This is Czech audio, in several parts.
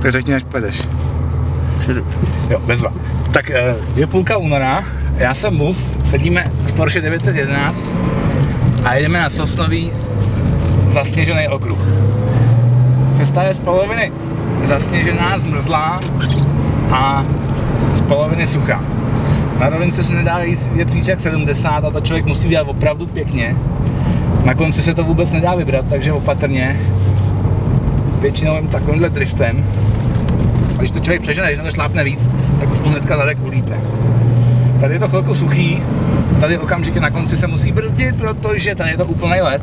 Tak řekni, až pojedeš. Přijedu. Jo, bezva. Tak je půlka února, já jsem Move, sedíme v Porsche 911 a jedeme na Sosnový zasněžený okruh. Cesta je z poloviny zasněžená, zmrzlá a z poloviny suchá. Na rovince se nedá jet víc jak 70 a to člověk musí dělat opravdu pěkně. Na konci se to vůbec nedá vybrat, takže opatrně. Většinou jen takovýmhle driftem. A když to člověk přežene, když na to šlápne víc, tak už mu hnedka zadek ulítne. Tady je to chvilku suchý, tady okamžitě na konci se musí brzdit, protože tady je to úplný led.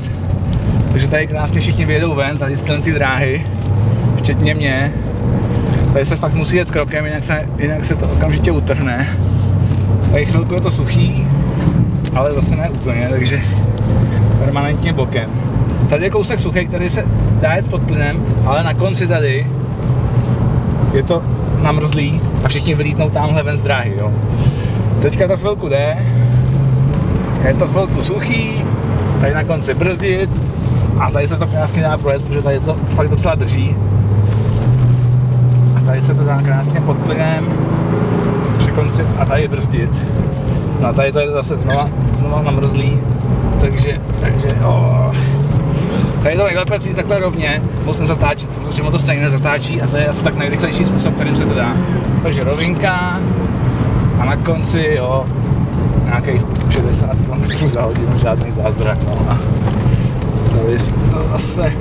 Takže tady krásně všichni vyjedou ven, tady z ty dráhy, včetně mě. Tady se fakt musí jet s krokem, jinak se to okamžitě utrhne. Tady chvilku je to suchý, ale zase ne úplně, takže permanentně bokem. Tady je kousek suchý, který se dá jet pod plynem, ale na konci tady je to namrzlý a všichni vylítnou tamhle ven z dráhy, jo. Teďka to chvilku jde, je to chvilku suchý, tady na konci brzdit a tady se to krásně dá projet, protože tady to fakt docela drží. A tady se to dá krásně pod plynem při konci a tady brzdit. No a tady to je zase znova namrzlý, takže jo. Tady to nejlépe přijít takhle rovně, musím zatáčet, protože mu to stejně nezatáčí a to je asi tak nejrychlejší způsob, kterým se to dá. Takže rovinka a na konci, jo, nějakých 60 km za hodinu, žádný zázrak, no a tady se to zase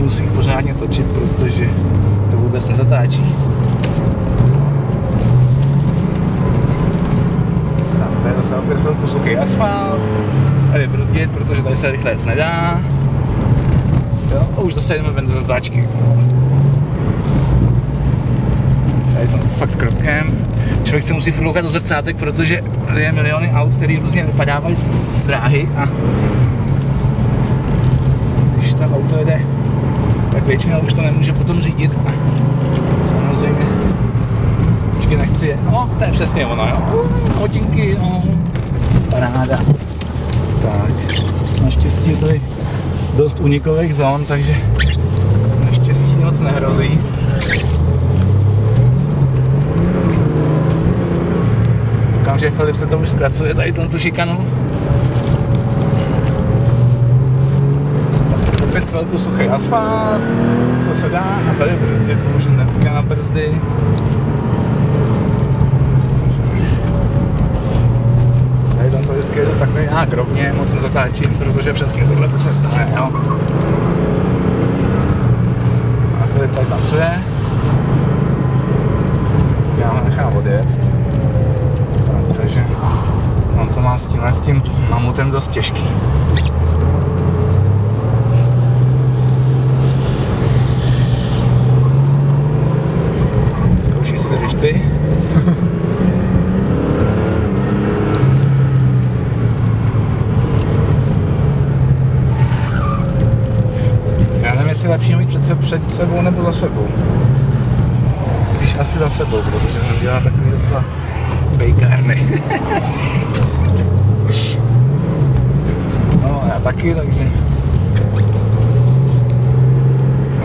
musí pořádně točit, protože to vůbec nezatáčí. Tak, tady zase opět chvilku suchý asfalt, tady brzdit, protože tady se rychle jet nedá. Jo, a už zase jdeme ven do zatáčky. Tady to fakt krokem. Člověk se musí furt do zrcátek, protože tady je miliony aut, které různě vypadávají z dráhy a když to auto jede, tak většinou už to nemůže potom řídit a samozřejmě určitě nechci je. No, to je přesně ono, jo. Hodinky, jo. Paráda. Tak, naštěstí to je dost unikových zón, takže naštěstí moc nehrozí. Koukám, že Filip se to už zkracuje tady tu šikanu. Tak opět chvilku suchý asfalt, co se dá a tady brzdit, můžu hnedka na brzdy. Tady tam to vždycky jedu takhle nějak rovně, moc nezatáčím, protože přesně tohle to se stane, jo. A Filip tady tancuje. Já ho nechám odjet, protože on to má s tím mamutem dost těžký. Zkouší si drifty. Jestli je lepší ho mít před sebou nebo za sebou. Když asi za sebou, protože on dělá takový docela bejkárny. No já taky, takže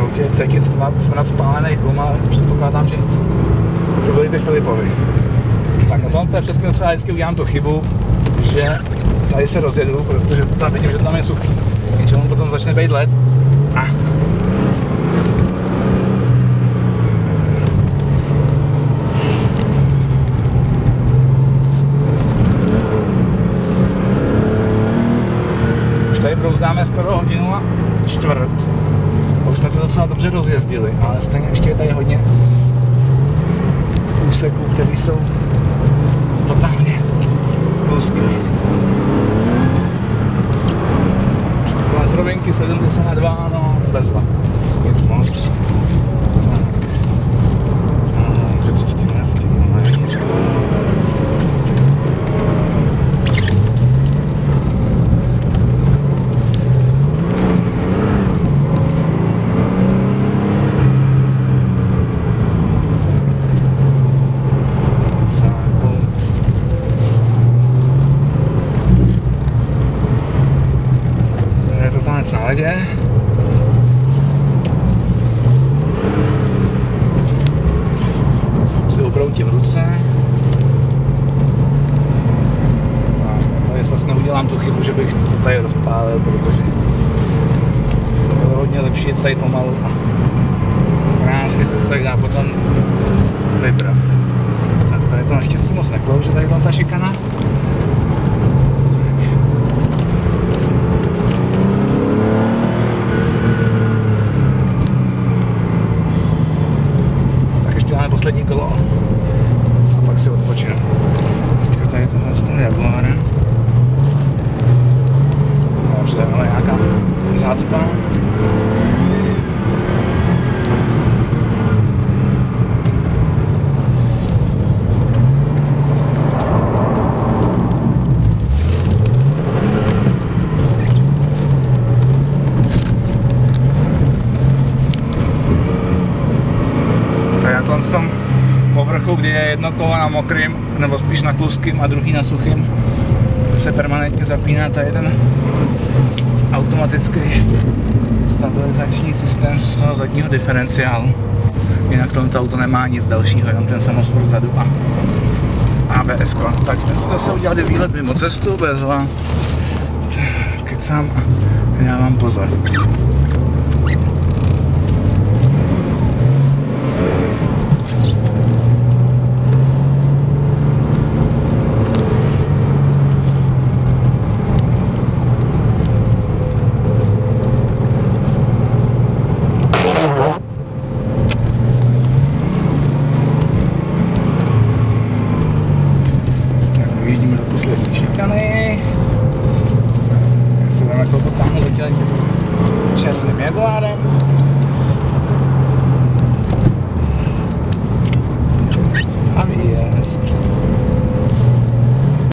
autě je cekit smrad spálených gum, ale předpokládám, že to byli ty Filipovi. Tak na tom přesně docela vždycky udělám tu chybu, že tady se rozjedu, protože tam vidím, že tam je suchý. Jenže on potom začne být led. Už tady brouzdáme skoro hodinu a čtvrt. Už jsme to docela dobře rozjezdili, ale stejně ještě je tady hodně úseků, které jsou totálně úzké. Konec rovinky 72, no bezva, nic moc. Takže co s tím máme? Na ledě. tady rozpálil, protože bylo hodně lepší jet tady pomalu a krásně se to tak dá potom vybrat. Tak tady to naštěstí moc neklouže, tady tam ta šikana. Tak ještě máme poslední kolo a pak si odpočinu. Teďka tady tohle z toho Jaguara. Dobře, ale nějaká zácpa. V tom povrchu, kdy je jedno kolo na mokrým, nebo spíš na kluským a druhý na suchým, se permanentně zapíná tady ten automatický stabilizační systém z toho zadního diferenciálu. Jinak tomuto auto nemá nic dalšího, jenom ten samosvor vzadu a ABS. Tak jsme si zase udělali výlet mimo cestu, bez vám kecám a dávám pozor. Vyjíždíme do poslední šikany. Tak si budeme to potáhnout za tělem černým Jaguárem. A výjezd.